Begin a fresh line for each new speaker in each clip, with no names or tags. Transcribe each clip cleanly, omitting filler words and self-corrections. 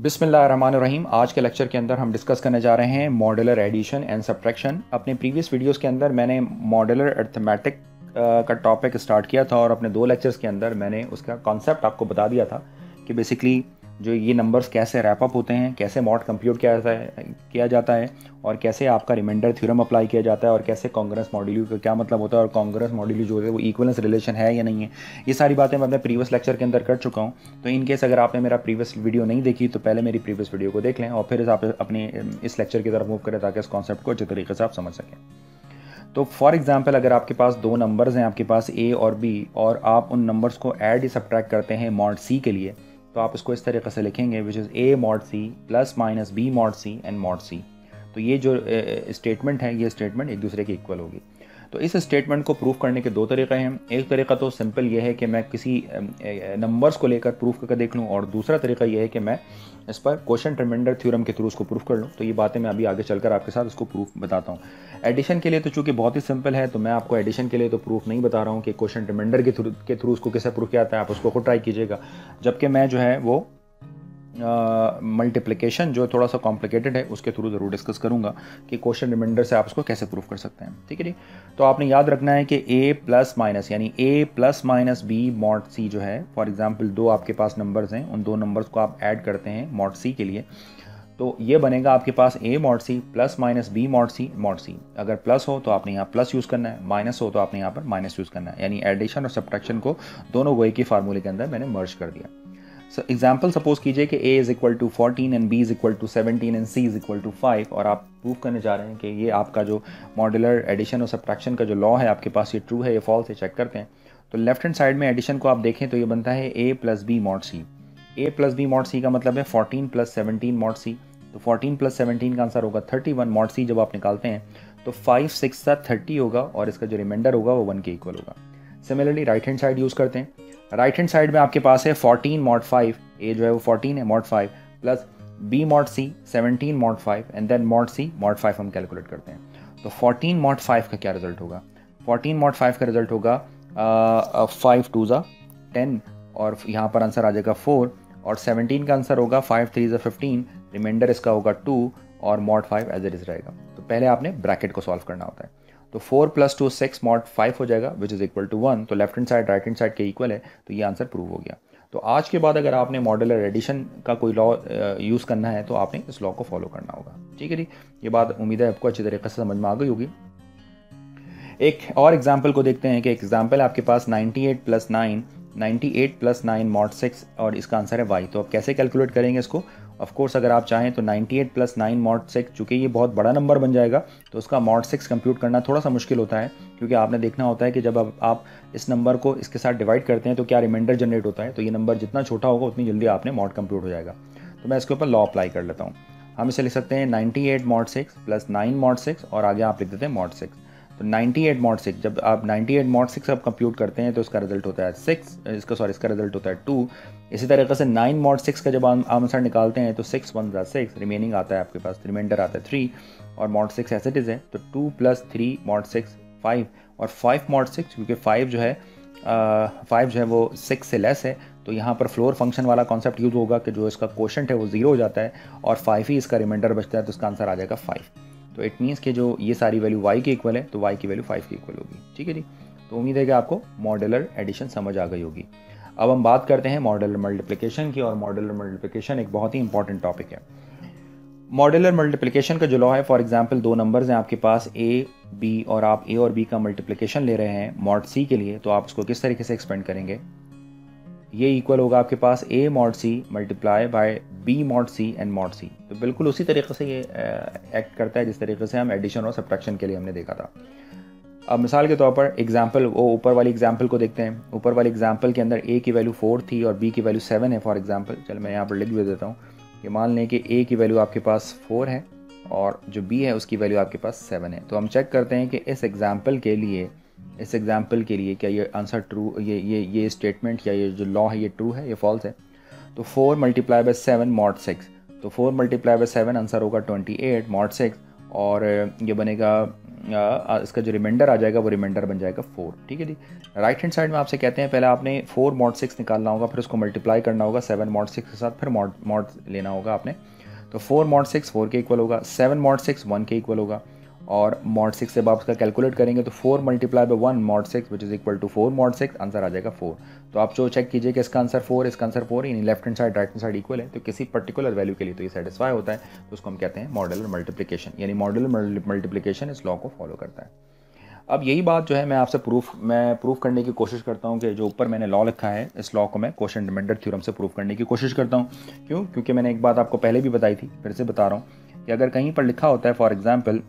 बिस्मिल्लाहिर्रहमानिर्रहीम। आज के लेक्चर के अंदर हम डिस्कस करने जा रहे हैं मॉड्यूलर एडिशन एंड सब्ट्रैक्शन। अपने प्रीवियस वीडियोस के अंदर मैंने मॉड्यूलर अर्थमेटिक का टॉपिक स्टार्ट किया था और अपने 2 लेक्चर्स के अंदर मैंने उसका कॉन्सेप्ट आपको बता दिया था कि बेसिकली जो ये नंबर्स कैसे रैप अप होते हैं, कैसे मॉड कंप्यूट किया जाता है और कैसे आपका रिमाइंडर थ्योरम अप्लाई किया जाता है और कैसे कॉन्ग्रेस मॉड्यूल का क्या मतलब होता है और कॉन्ग्रेस मॉड्यूल जो है वो इक्वलेंस रिलेशन है या नहीं है। ये सारी बातें मैं अपने प्रीवियस लेक्चर के अंदर कर चुका हूँ। तो इन केस अगर आपने मेरा प्रीवियस वीडियो नहीं देखी तो पहले मेरी प्रीवियस वीडियो को देख लें और फिर आप अपने इस लेक्चर की तरफ मूव करें ताकि इस कॉन्सेप्ट को अच्छे तरीके से आप समझ सकें। तो फॉर एग्जांपल अगर आपके पास 2 नंबर्स हैं, आपके पास ए और बी, और आप उन नंबर्स को ऐड या सब्ट्रैक्ट करते हैं मॉड सी के लिए, तो आप इसको इस तरीके से लिखेंगे which is A mod C plus minus B mod C and mod C. तो ये जो स्टेटमेंट है, ये स्टेटमेंट एक दूसरे के इक्वल होगी। तो इस स्टेटमेंट को प्रूफ करने के 2 तरीक़े हैं। एक तरीका तो सिंपल ये है कि मैं किसी नंबर्स को लेकर प्रूफ करके देख लूँ, और दूसरा तरीका ये है कि मैं इस पर क्वोशंट रिमाइंडर थ्योरम के थ्रू उसको प्रूफ कर लूँ। तो ये बातें मैं अभी आगे चलकर आपके साथ इसको प्रूफ बताता हूँ। एडिशन के लिए तो चूँकि बहुत ही सिंपल है, तो मैं आपको एडिशन के लिए तो प्रूफ नहीं बता रहा हूँ कि क्वोशंट रिमाइंडर के थ्रू उसको कैसे प्रूफ किया जाता है, आप उसको खुद ट्राई कीजिएगा। जबकि मैं जो है वो मल्टीप्लिकेशन जो थोड़ा सा कॉम्प्लिकेटेड है उसके थ्रू ज़रूर डिस्कस करूंगा कि क्वोशंट रिमाइंडर से आप उसको कैसे प्रूफ कर सकते हैं। ठीक है जी। तो आपने याद रखना है कि a प्लस माइनस यानी a plus minus B mod C जो है, फॉर एग्जांपल 2 आपके पास नंबर्स हैं, उन 2 नंबर्स को आप ऐड करते हैं मॉड सी के लिए, तो ये बनेगा आपके पास a mod C plus minus B mod C mod C. अगर प्लस हो तो आपने यहाँ प्लस यूज़ करना है, माइनस हो तो आपने यहाँ पर माइनस यूज़ करना है। यानी एडिशन और सब्ट्रैक्शन को दोनों वो एक ही फार्मूले के अंदर मैंने मर्ज कर दिया। एग्जाम्पल सपोज कीजिए कि a is equal to 14 and b is equal to 17 and c is equal to 5, और आप प्रूव करने जा रहे हैं कि ये आपका जो मॉड्यूलर एडिशन और सब्ट्रैक्शन का जो लॉ है आपके पास, ये ट्रू है या फॉल्स है, चेक करते हैं। तो लेफ्ट हैंड साइड में एडिशन को आप देखें तो ये बनता है a plus B mod C. a plus B mod C का मतलब है 14 प्लस 17 मॉड सी। तो 14 प्लस 17 का आंसर होगा 31 मॉड सी। जब आप निकालते हैं तो 5 6 30 होगा और इसका जो रिमाइंडर होगा वो 1 के इक्वल होगा। Similarly right hand side use करते हैं। राइट हैंड साइड में आपके पास है 14 मॉड 5, ए जो है वो 14 है mod 5, plus B mod C 17 mod 5 and then mod C mod 5 हम कैलकुलेट करते हैं। तो 14 मॉड 5 का क्या रिजल्ट होगा? 14 मॉड 5 का रिजल्ट होगा 5 2 ज़ा 10 और यहाँ पर आंसर आ जाएगा 4, और 17 का आंसर होगा 5 3 ज़ा 15, रिमाइंडर इसका होगा 2 और मॉड 5 एज इट इज़ रहेगा। तो पहले आपने ब्रैकेट को सॉल्व करना होता है। तो 4 प्लस 2 6 मॉड 5 हो जाएगा विच इज़ इक्वल टू 1। तो left hand side right hand side के इक्वल है, तो ये आंसर प्रूव हो गया। तो आज के बाद अगर आपने मॉड्यूलर एडिशन का कोई लॉ यूज़ करना है तो आपने इस लॉ को फॉलो करना होगा। ठीक है जी। ये बात उम्मीद है आपको अच्छी तरीके से समझ में आ गई होगी। एक और एग्जाम्पल को देखते हैं कि एग्जाम्पल आपके पास 98 प्लस 9 मॉड 6 और इसका आंसर है y। तो आप कैसे कैलकुलेट करेंगे इसको? ऑफ कोर्स अगर आप चाहें तो 98 प्लस 9 मॉड 6, चूँकि ये बहुत बड़ा नंबर बन जाएगा तो उसका मॉड 6 कंप्यूट करना थोड़ा सा मुश्किल होता है, क्योंकि आपने देखना होता है कि जब आप इस नंबर को इसके साथ डिवाइड करते हैं तो क्या रिमाइंडर जनरेट होता है। तो ये नंबर जितना छोटा होगा उतनी जल्दी आपने मॉड कंप्यूट हो जाएगा। तो मैं इसके ऊपर लॉ अप्लाई कर लेता हूँ। हम इसे लिख सकते हैं 98 मॉड 6 प्लस 9 मॉड 6 और आगे आप लिख देते हैं मॉड 6। तो 98 मॉड 6, जब आप 98 मॉड 6 आप कंप्यूट करते हैं तो इसका रिजल्ट होता है 6, इसका रिजल्ट होता है 2। इसी तरीके से 9 मॉड 6 का जब आप आंसर निकालते हैं तो 6 1 ज़ा 6, रिमेनिंग आता है आपके पास, रिमाइंडर आता है 3 और मॉड 6 एज इट इज़ है। तो 2 प्लस 3 मॉड 6 5 और 5 मॉड 6, क्योंकि 5 जो है वो 6 से लेस है, तो यहाँ पर फ्लोर फंक्शन वाला कॉन्सेप्ट यूज़ होगा कि जो इसका क्वोशंट है वो 0 हो जाता है और 5 ही इसका रिमाइंडर बचता है, तो इसका आंसर आ जाएगा 5। तो इट मीन्स कि जो ये सारी वैल्यू y के इक्वल है तो y की वैल्यू 5 के इक्वल होगी। ठीक है जी। तो उम्मीद है कि आपको मॉड्यूलर एडिशन समझ आ गई होगी। अब हम बात करते हैं मॉड्यूलर मल्टीप्लिकेशन की, और मॉड्यूलर मल्टीप्लिकेशन एक बहुत ही इंपॉर्टेंट टॉपिक है। मॉड्यूलर मल्टीप्लिकेशन का जो लॉ है, फॉर एग्जांपल 2 नंबर्स हैं आपके पास a b और आप a और b का मल्टीप्लिकेशन ले रहे हैं मॉड c के लिए, तो आप उसको किस तरीके से एक्सपेंड करेंगे? ये इक्वल होगा आपके पास a mod c multiply by b mod c and mod c। तो बिल्कुल उसी तरीके से ये एक्ट करता है जिस तरीके से हम एडिशन और सब्ट्रैक्शन के लिए हमने देखा था। अब मिसाल के तौर पर एग्जांपल, वो ऊपर वाली एग्जांपल को देखते हैं। ऊपर वाली एग्जांपल के अंदर a की वैल्यू 4 थी और b की वैल्यू 7 है। फॉर एग्जांपल चल मैं यहाँ पर लिख भी देता हूँ कि मान लें कि a की वैल्यू आपके पास 4 है और जो b है उसकी वैल्यू आपके पास 7 है। तो हम चेक करते हैं कि इस एग्जांपल के लिए क्या ये आंसर ट्रू, ये स्टेटमेंट या ये जो लॉ है ये ट्रू है या फॉल्स है। तो 4 मल्टीप्लाई बाय 7 मॉड 6, तो 4 मल्टीप्लाई बाय 7 आंसर होगा 28 मॉड 6, और ये बनेगा इसका जो रिमाइंडर आ जाएगा वो रिमाइंडर बन जाएगा 4। ठीक है जी। राइट हैंड साइड में आपसे कहते हैं पहले आपने 4 mod 6 निकालना होगा, फिर उसको मल्टीप्लाई करना होगा 7 mod 6 के साथ, फिर मॉड लेना होगा आपने। तो 4 mod 6 4 के इक्वल होगा, 7 mod 6 1 के इक्वल होगा, और mod 6 से आप उसका कैलकुलेट करेंगे तो 4 multiply by 1 mod 6 which is equal to 4 mod 6, answer आ जाएगा 4। तो आप जो चेक कीजिए कि इसका आंसर 4, इसका आंसर 4, यानी left hand side right hand side equal है, तो किसी पर्टिकुलर वैल्यू के लिए तो ये सेटिस्फाई होता है, तो उसको हम कहते हैं मॉड्यूलर मल्टीप्लिकेशन, यानी मॉड्यूलर मल्टीप्लिकेशन इस लॉ को फॉलो करता है। अब यही बात जो है मैं आपसे प्रूफ करने की कोशिश करता हूँ कि जो ऊपर मैंने लॉ लिखा है इस लॉ को मैं क्वोशिएंट रिमाइंडर थ्योरम से प्रूफ करने की कोशिश करता हूँ। क्यों? क्योंकि मैंने एक बात आपको पहले भी बताई थी, फिर से बता रहा हूँ कि अगर कहीं पर लिखा होता है for example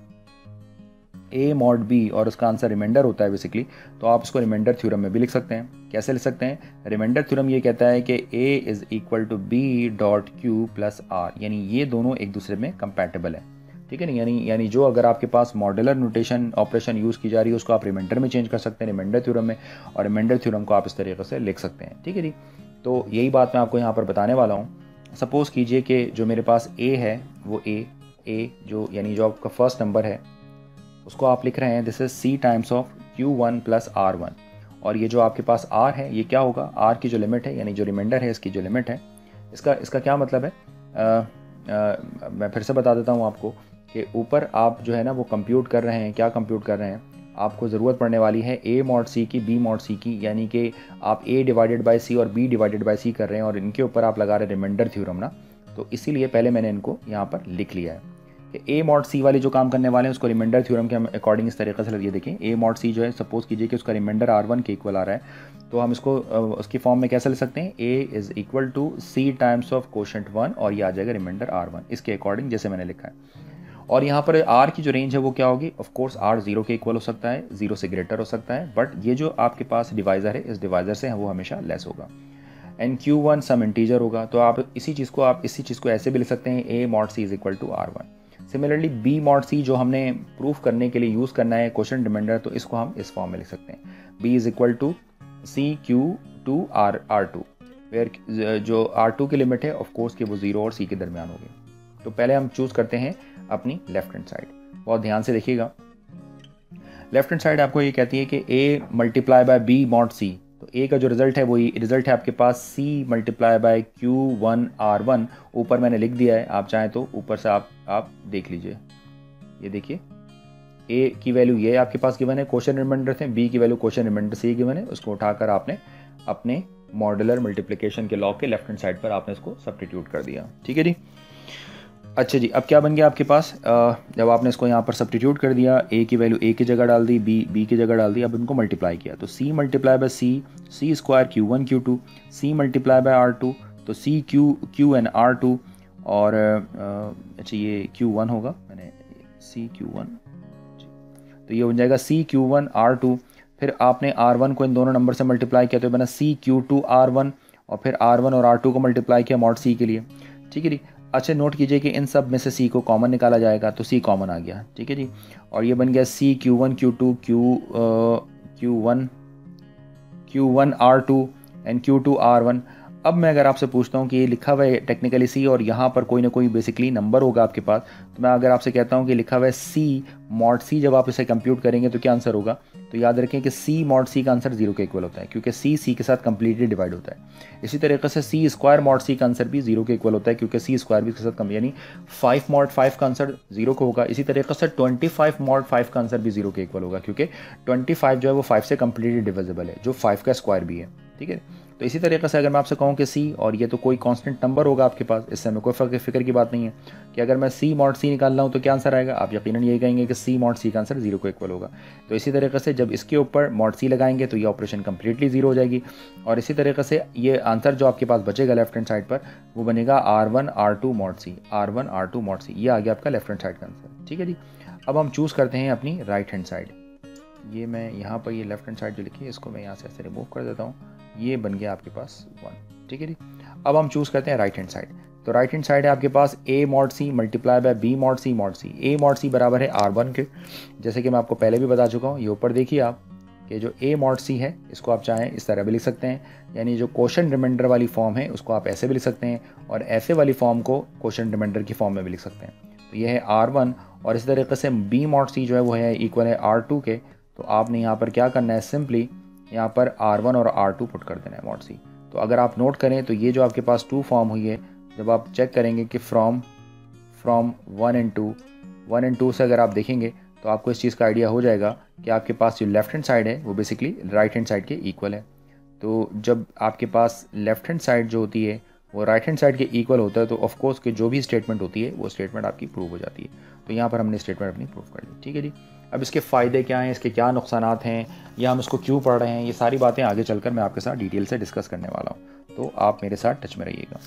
a mod b और उसका आंसर रिमाइंडर होता है बेसिकली, तो आप उसको रिमाइंडर थ्योरम में भी लिख सकते हैं। कैसे लिख सकते हैं? रिमाइंडर थ्योरम ये कहता है कि a is equal to b dot q plus r, यानी ये दोनों एक दूसरे में कंपैटिबल है। ठीक है ना? यानी जो अगर आपके पास मॉड्यूलर नोटेशन ऑपरेशन यूज़ की जा रही है उसको आप रिमाइंडर में चेंज कर सकते हैं, रिमाइंडर थ्योरम में, और रिमाइंडर थ्योरम को आप इस तरीके से लिख सकते हैं। ठीक है जी। तो यही बात मैं आपको यहाँ पर बताने वाला हूँ। सपोज़ कीजिए कि जो मेरे पास a है वो a जो यानी जो आपका फर्स्ट नंबर है उसको आप लिख रहे हैं this is c times of q1 plus r1, और ये जो आपके पास r है ये क्या होगा? r की जो लिमिट है यानी जो रिमाइंडर है इसकी जो लिमिट है, इसका क्या मतलब है? मैं फिर से बता देता हूँ आपको कि ऊपर आप जो है ना वो कंप्यूट कर रहे हैं, क्या कंप्यूट कर रहे हैं? आपको ज़रूरत पड़ने वाली है a mod c की, b mod c की, यानी कि आप a डिवाइडेड बाई c और b डिवाइडेड बाई c कर रहे हैं और इनके ऊपर आप लगा रहे हैं रिमाइंडर थ्योरम ना, तो इसीलिए पहले मैंने इनको यहाँ पर लिख लिया है कि a mod c वाली जो काम करने वाले हैं उसको रिमाइंडर थ्योरम के अकॉर्डिंग इस तरीके से लगिए। देखें a mod c जो है सपोज कीजिए कि उसका रिमाइंडर r1 के इक्वल आ रहा है, तो हम इसको उसकी फॉर्म में कैसे लिख सकते हैं? a is equal to c times of quotient 1 और ये आ जाएगा रिमाइंडर r1, इसके अकॉर्डिंग जैसे मैंने लिखा है। और यहाँ पर r की जो रेंज है वो क्या होगी? ऑफ कोर्स r 0 के इक्वल हो सकता है, 0 से ग्रेटर हो सकता है, बट ये जो आपके पास डिवाइज़र है इस डिवाइज़र से वो हमेशा लेस होगा। एंड q1 सम इंटीजर होगा, तो आप इसी चीज़ को ऐसे भी लिख सकते हैं a mod c is equal to r1। Similarly b mod c जो हमने प्रूफ करने के लिए यूज़ करना है क्वोशिएंट रिमाइंडर, तो इसको हम इस फॉर्म में लिख सकते हैं b is equal to c q2 r2, where जो r2 की लिमिट है ऑफ कोर्स कि वो 0 और c के दरमियान होगी। तो पहले हम चूज़ करते हैं अपनी लेफ्ट हैंड साइड। बहुत ध्यान से देखिएगा, लेफ्ट हैंड साइड आपको ये कहती है कि a multiply by b mod c, तो a का जो रिजल्ट है वही रिजल्ट है आपके पास c multiply by q1 r1, ऊपर मैंने लिख दिया है, आप चाहें तो ऊपर से आप देख लीजिए। ये देखिए a की वैल्यू ये आपके पास गिवन है, क्वोशिएंट रिमाइंडर थे, b की वैल्यू क्वोशिएंट रिमाइंडर से गिवन है, उसको उठाकर आपने अपने मॉड्यूलर मल्टीप्लिकेशन के लॉ के लेफ्ट हैंड साइड पर आपने इसको सब्स्टिट्यूट कर दिया। ठीक है जी। अच्छा जी, अब क्या बन गया आपके पास? जब आपने इसको यहाँ पर सब्स्टिट्यूट कर दिया, a की वैल्यू a की जगह डाल दी, b की जगह डाल दी, अब इनको मल्टीप्लाई किया, तो c multiply by c square q1 q2, c multiply by r2, तो c q एन r2, और अच्छा ये q1 होगा, मैंने c q1, तो ये बन जाएगा c q1 r2, फिर आपने r1 को इन दोनों नंबर से मल्टीप्लाई किया तो बना c q2 r1, और फिर r1 और r2 को मल्टीप्लाई किया mod c के लिए। ठीक है जी। अच्छा नोट कीजिए कि इन सब में से c को कॉमन निकाला जाएगा, तो c कॉमन आ गया। ठीक है जी। और ये बन गया c q1 q2 q1 r2 and q2 r1। अब मैं अगर आपसे पूछता हूँ कि ये लिखा हुआ है टेक्निकली c और यहाँ पर कोई ना कोई बेसिकली नंबर होगा आपके पास, तो मैं अगर आपसे कहता हूँ कि लिखा हुआ है c mod c, जब आप इसे कंप्यूट करेंगे तो क्या आंसर होगा? तो याद रखें कि c mod c का आंसर 0 के इक्वल होता है, क्योंकि c के साथ कंप्लीटली डिवाइड होता है। इसी तरीके से c स्क्वायर mod c का आंसर भी 0 के इक्वल होता है, क्योंकि c स्क्वायर भी इसके साथ कम, यानी 5 mod 5 का आंसर 0 का होगा। इसी तरीके से 25 mod 5 का आंसर भी 0 के इक्वल होगा, क्योंकि 25 जो है वो 5 से कंप्लीटली डिविजिबल है, जो 5 का स्क्वायर भी है। ठीक है। तो इसी तरीके से अगर मैं आपसे कहूँ कि c, और ये तो कोई कांस्टेंट नंबर होगा आपके पास, इससे हमें कोई फिक्र की बात नहीं है कि अगर मैं c mod c निकाल रहा हूँ तो क्या आंसर आएगा, आप यकीनन यही कहेंगे कि c mod c का आंसर 0 को इक्वल होगा। तो इसी तरीके से जब इसके ऊपर mod c लगाएंगे तो ये ऑपरेशन कंप्लीटली 0 हो जाएगी, और इसी तरीके से ये आंसर जो आपके पास बचेगा लेफ्ट हैंड साइड पर वो बनेगा r1 r2 mod c, r1 r2 mod c, ये आ गया आपका लेफ्ट हैंड साइड का आंसर। ठीक है जी। अब हम चूज़ करते हैं अपनी राइट हैंड साइड। ये मैं यहाँ पर ये लेफ्ट हैंड साइड जो लिखी है इसको मैं यहाँ से ऐसे रिमूव कर देता हूँ, ये बन गया आपके पास 1। ठीक है जी। अब हम चूज़ करते हैं राइट हैंड साइड। तो राइट हैंड साइड है आपके पास a mod c multiply by b mod c a mod c बराबर है r1 के, जैसे कि मैं आपको पहले भी बता चुका हूँ। ये ऊपर देखिए आप कि जो a mod c है इसको आप चाहें इस तरह भी लिख सकते हैं, यानी जो क्वोशिएंट रिमाइंडर वाली फॉर्म है उसको आप ऐसे भी लिख सकते हैं, और ऐसे वाली फॉर्म को क्वोशिएंट रिमाइंडर की फॉर्म में भी लिख सकते हैं। तो ये है R1 और इसी तरीके से B mod C जो है वो है इक्वल है R2 के। तो आपने यहाँ पर क्या करना है, सिंपली यहाँ पर R1 और R2 पुट कर देना है mod C। तो अगर आप नोट करें तो ये जो आपके पास 2 फॉर्म हुई है, जब आप चेक करेंगे कि फ्रॉम 1 एंड 2 से अगर आप देखेंगे तो आपको इस चीज़ का आइडिया हो जाएगा कि आपके पास जो लेफ्ट हैंड साइड है वो बेसिकली राइट हैंड साइड के इक्वल है। तो जब आपके पास लेफ्ट हैंड साइड जो होती है वो राइट हैंड साइड के इक्वल होता है तो ऑफ कोर्स कि जो भी स्टेटमेंट होती है वो स्टेटमेंट आपकी प्रूव हो जाती है। तो यहाँ पर हमने स्टेटमेंट अपनी प्रूव कर ली। ठीक है जी। अब इसके फ़ायदे क्या हैं, इसके क्या नुकसानात हैं, या हम इसको क्यों पढ़ रहे हैं, ये सारी बातें आगे चलकर मैं आपके साथ डिटेल से डिस्कस करने वाला हूँ। तो आप मेरे साथ टच में रहिएगा।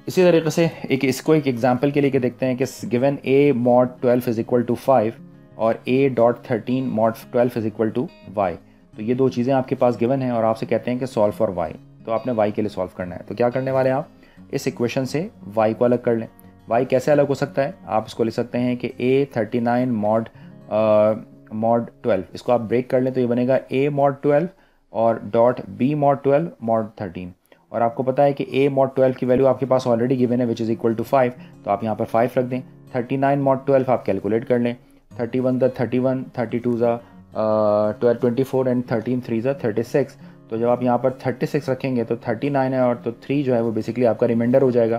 इसी तरीके से इसको एक एग्जाम्पल के लिए देखते हैं कि given a mod 12 is equal to 5 और a.13 mod 12 is equal to y। तो ये दो चीज़ें आपके पास गिवन हैं और आपसे कहते हैं कि सॉल्व फॉर y। तो आपने y के लिए सॉल्व करना है। तो क्या करने वाले हैं आप, इस इक्वेशन से y को अलग कर लें। y कैसे अलग हो सकता है, आप इसको लिख सकते हैं कि a39 mod 12, इसको आप ब्रेक कर लें तो ये बनेगा a mod 12 और डॉट b mod 12 mod 13। और आपको पता है कि a mod 12 की वैल्यू आपके पास ऑलरेडी गिवन है विच इज़ इक्वल टू 5। तो आप यहाँ पर 5 रख दें। 39 mod 12 आप कैलकुलेट कर लें। 31 द 31, 32 ज़ा 24 एंड 13 3 ज़ा 36। तो जब आप यहाँ पर 36 रखेंगे तो 39 है और तो 3 जो है वो बेसिकली आपका रिमाइंडर हो जाएगा।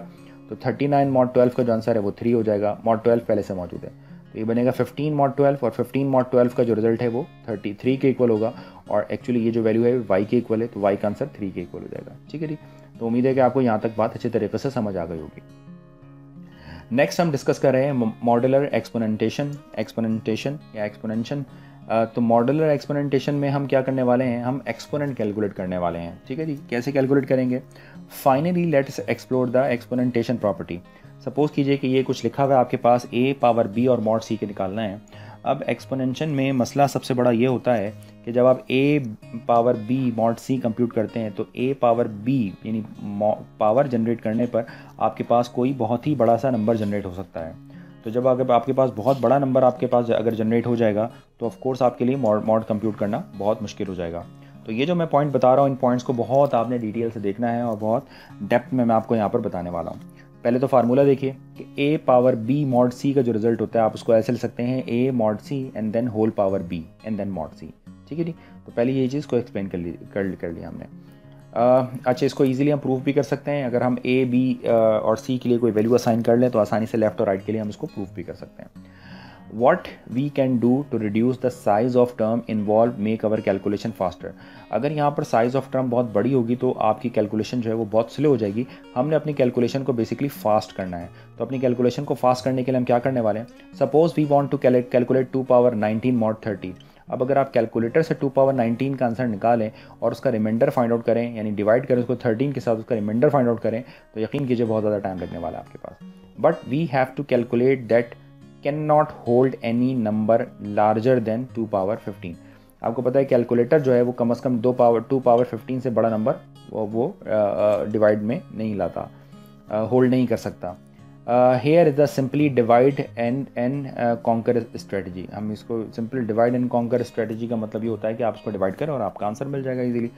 तो 39 mod 12 का जो आंसर है वो 3 हो जाएगा। mod 12 पहले से मौजूद है तो ये बनेगा 15 mod 12 और 15 mod 12 का जो रिजल्ट है वो 33 के इक्वल होगा। और एक्चुअली ये जो वैल्यू है y के इक्वल है तो y का आंसर 3 के इक्वल हो जाएगा। ठीक है जी। तो उम्मीद है कि आपको यहाँ तक बात अच्छी तरीके से समझ आ गई होगी। नेक्स्ट हम डिस्कस कर रहे हैं मॉड्यूलर एक्सपोनेंटेशन या एक्सपोनेंशन। तो मॉड्यूलर एक्सपोनेंटेशन में हम क्या करने वाले हैं, हम एक्सपोनेंट कैलकुलेट करने वाले हैं। ठीक है जी। कैसे कैलकुलेट करेंगे, finally let's explore the exponentiation property. Suppose कीजिए कि ये कुछ लिखा हुआ है आपके पास a पावर b और mod c के निकालना है। अब एक्सपोनेंशन में मसला सबसे बड़ा ये होता है कि जब आप a power b mod c compute करते हैं तो a पावर b यानी पावर जनरेट करने पर आपके पास कोई बहुत ही बड़ा सा नंबर जनरेट हो सकता है। तो जब अगर आपके पास बहुत बड़ा नंबर आपके पास अगर जनरेट हो जाएगा तो ऑफ कोर्स आपके लिए मॉड कंप्यूट करना बहुत मुश्किल हो जाएगा। तो ये जो मैं पॉइंट बता रहा हूँ इन पॉइंट्स को बहुत आपने डिटेल से देखना है और बहुत डेप्थ में मैं आपको यहाँ पर बताने वाला हूँ। पहले तो फार्मूला देखिए कि a power b mod c का जो रिजल्ट होता है आप उसको ऐसे लिख सकते हैं a mod c and then whole power b and then mod c। ठीक है जी। तो पहले ये चीज़ को एक्सप्लेन कर लिया हमने। अच्छा, इसको इजीली हम प्रूफ भी कर सकते हैं। अगर हम a b और c के लिए कोई वैल्यू असाइन कर लें तो आसानी से लेफ्ट और राइट के लिए हम इसको प्रूफ भी कर सकते हैं। What we can do to reduce the size of term involved make our calculation faster। अगर यहाँ पर साइज ऑफ टर्म बहुत बड़ी होगी तो आपकी कैलकुलेशन जो है वो बहुत स्लो हो जाएगी। हमने अपनी कैलकुलेशन को बेसिकली फास्ट करना है। तो अपनी कैलकुलेशन को फास्ट करने के लिए हम क्या करने वाले हैं, suppose we want to calculate 2 power 19 mod 30। अब अगर आप कैलकुलेटर से 2 पावर 19 का आंसर निकालें और उसका रिमाइंडर फाइंड आउट करें, यानी डिवाइड करें उसको 13 के साथ, उसका रिमाइंडर फाइंड आउट करें, तो यकीन कीजिए बहुत ज़्यादा टाइम लगने वाला है आपके पास। But we have to calculate that can not hold any number larger than 2 power 15। आपको पता है कैलकुलेटर जो है वो कम से कम 2 पावर 15 से बड़ा नंबर वो डिवाइड में नहीं लाता, होल्ड नहीं कर सकता। Here is the simply divide and conquer strategy. हम इसको simply divide and conquer strategy का मतलब ये होता है कि आप इसको डिवाइड करें और आपका आंसर मिल जाएगा इजीली।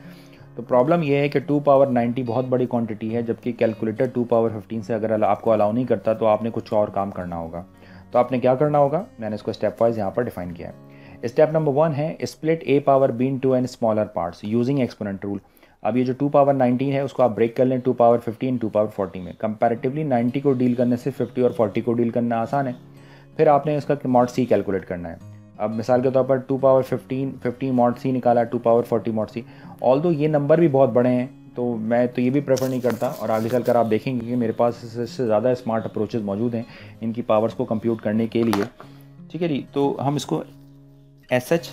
तो प्रॉब्लम ये है कि 2 पावर 90 बहुत बड़ी क्वांटिटी है, जबकि कैलकुलेटर 2 पावर 15 से अगर आपको अलाउ नहीं करता तो आपने कुछ और काम करना होगा। तो आपने क्या करना होगा, मैंने इसको स्टेप वाइज यहाँ पर डिफाइन किया है। स्टेप नंबर 1 है split a power b into n smaller parts using exponent rule. अब ये जो 2 पावर 19 है उसको आप ब्रेक कर लें 2 पावर 15, 2 पावर 40 में। कंपैरेटिवली 90 को डील करने से 50 और 40 को डील करना आसान है। फिर आपने इसका mod c कैलकुलेट करना है। अब मिसाल के तौर पर 2 पावर 15 mod c निकाला, 2 पावर 40 mod c। ऑल्दो ये नंबर भी बहुत बड़े हैं तो मैं तो ये भी प्रेफर नहीं करता, और आगे चलकर आप देखेंगे कि मेरे पास इससे ज़्यादा स्मार्ट अप्रोचेस मौजूद हैं इनकी पावर्स को कंप्यूट करने के लिए। ठीक है जी। तो हम इसको एसएच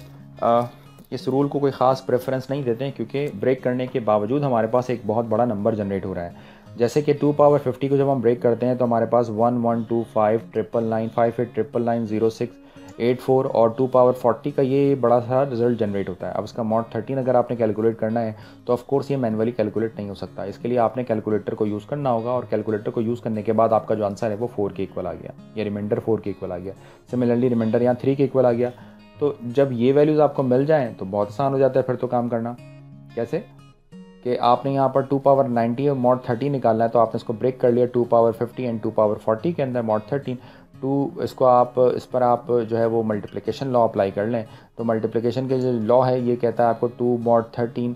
इस रूल को कोई ख़ास प्रेफरेंस नहीं देते हैं, क्योंकि ब्रेक करने के बावजूद हमारे पास एक बहुत बड़ा नंबर जनरेट हो रहा है। जैसे कि 2 पावर 50 को जब हम ब्रेक करते हैं तो हमारे पास 1 1 2 5 999 58 999 06 84 और 2 पावर 40 का ये बड़ा सा रिजल्ट जनरेट होता है। अब इसका mod 13 अगर आपने कैलकुलेट करना है तो ऑफ कोर्स ये मैनुअली कैलकुलेट नहीं हो सकता। इसके लिए आपने कैलकुलेटर को यूज़ करना होगा, और कैलकुलेटर को यूज़ करने के बाद आपका जो आंसर है वो 4 के इक्वल आ गया, या रिमाइंडर 4 के इक्वल आ गया। सिमिलरली रिमाइंडर यहाँ 3 के इक्वल आ गया। तो जब ये वैल्यूज़ आपको मिल जाएँ तो बहुत आसान हो जाता है फिर तो काम करना। कैसे कि आपने यहाँ पर 2 पावर 90 और mod 13 निकालना है, तो आपने इसको ब्रेक कर लिया 2 पावर 50 एंड 2 पावर 40 के अंदर mod 13। इसको आप इस पर आप जो है वो मल्टीप्लिकेशन लॉ अप्लाई कर लें, तो मल्टीप्लिकेशन के जो लॉ है ये कहता है आपको 2 mod 13